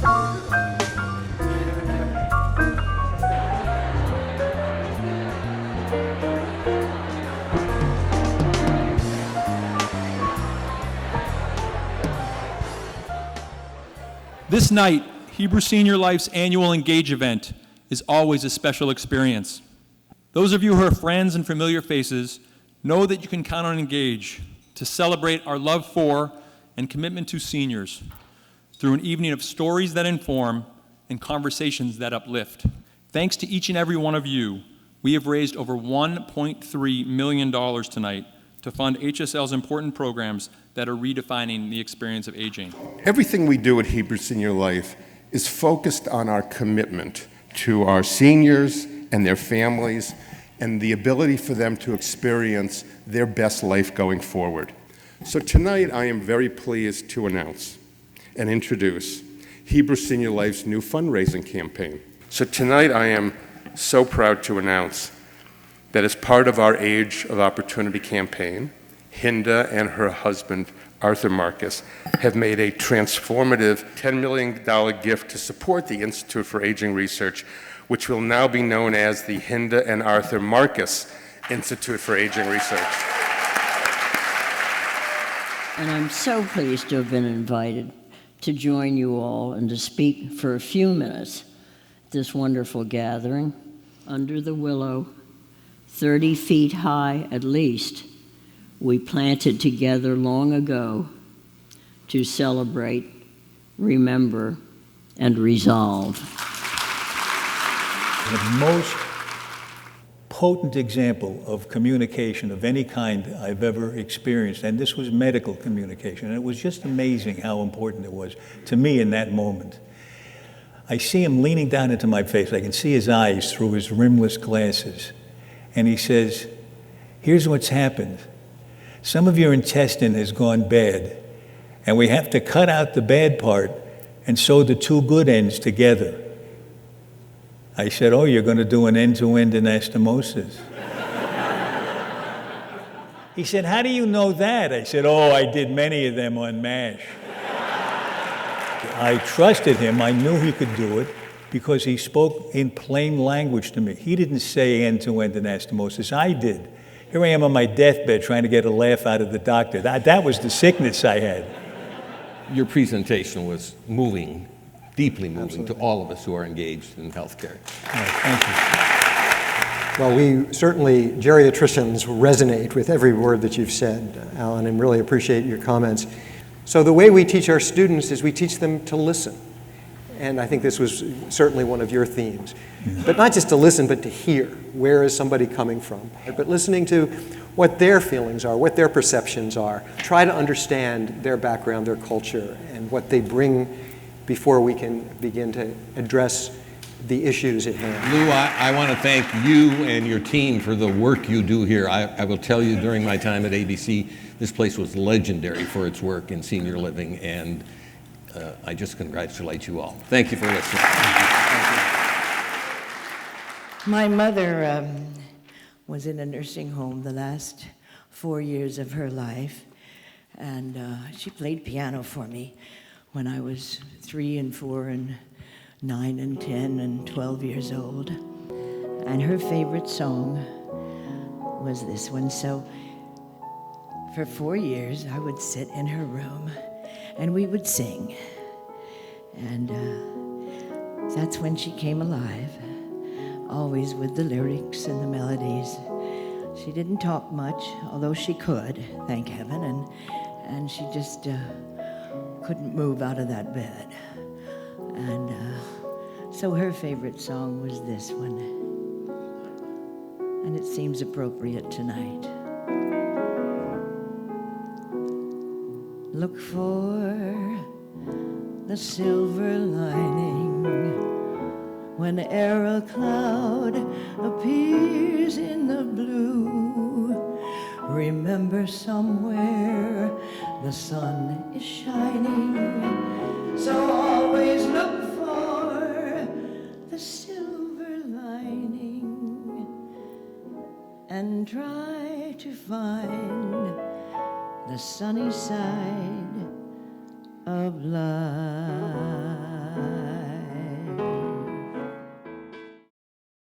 This night, Hebrew SeniorLife's annual EngAGE event is always a special experience. Those of you who are friends and familiar faces know that you can count on EngAGE to celebrate our love for and commitment to seniors through an evening of stories that inform and conversations that uplift. Thanks to each and every one of you, we have raised over $1.3 million tonight to fund HSL's important programs that are redefining the experience of aging. Everything we do at Hebrew Senior Life is focused on our commitment to our seniors and their families and the ability for them to experience their best life going forward. So tonight I am very pleased to announce and introduce Hebrew Senior Life's new fundraising campaign. So tonight I am so proud to announce that as part of our Age of Opportunity campaign, Hinda and her husband, Arthur Marcus, have made a transformative $10 million gift to support the Institute for Aging Research, which will now be known as the Hinda and Arthur Marcus Institute for Aging Research. And I'm so pleased to have been invited to join you all and to speak for a few minutes at this wonderful gathering under the willow, 30 feet high at least, we planted together long ago to celebrate, remember, and resolve. The most potent example of communication of any kind I've ever experienced, and this was medical communication, and it was just amazing how important it was to me in that moment. I see him leaning down into my face. I can see his eyes through his rimless glasses. And he says, here's what's happened. Some of your intestine has gone bad, and we have to cut out the bad part and sew the two good ends together. I said, oh, you're going to do an end-to-end anastomosis. He said, how do you know that? I said, oh, I did many of them on MASH. I trusted him. I knew he could do it because he spoke in plain language to me. He didn't say end-to-end anastomosis. I did. Here I am on my deathbed trying to get a laugh out of the doctor. That was the sickness I had. Your presentation was moving, deeply moving to all of us who are engaged in healthcare. Thank you. Well, we certainly, geriatricians, resonate with every word that you've said, Alan, and really appreciate your comments. So the way we teach our students is we teach them to listen. And I think this was certainly one of your themes. But not just to listen, but to hear. Where is somebody coming from? But listening to what their feelings are, what their perceptions are. Try to understand their background, their culture, and what they bring before we can begin to address the issues at hand. Lou, I want to thank you and your team for the work you do here. I will tell you, during my time at ABC, this place was legendary for its work in senior living, and I just congratulate you all. Thank you for listening. My mother was in a nursing home the last 4 years of her life, and she played piano for me when I was 3 and 4 and 9 and 10 and 12 years old. And her favorite song was this one. So for 4 years, I would sit in her room and we would sing. And that's when she came alive, always with the lyrics and the melodies. She didn't talk much, although she could, thank heaven, and she just couldn't move out of that bed. And so her favorite song was this one, and it seems appropriate tonight. Look for the silver lining whene'er a cloud appears in the blue. Remember, somewhere the sun is shining, so always look for the silver lining and try to find the sunny side of life.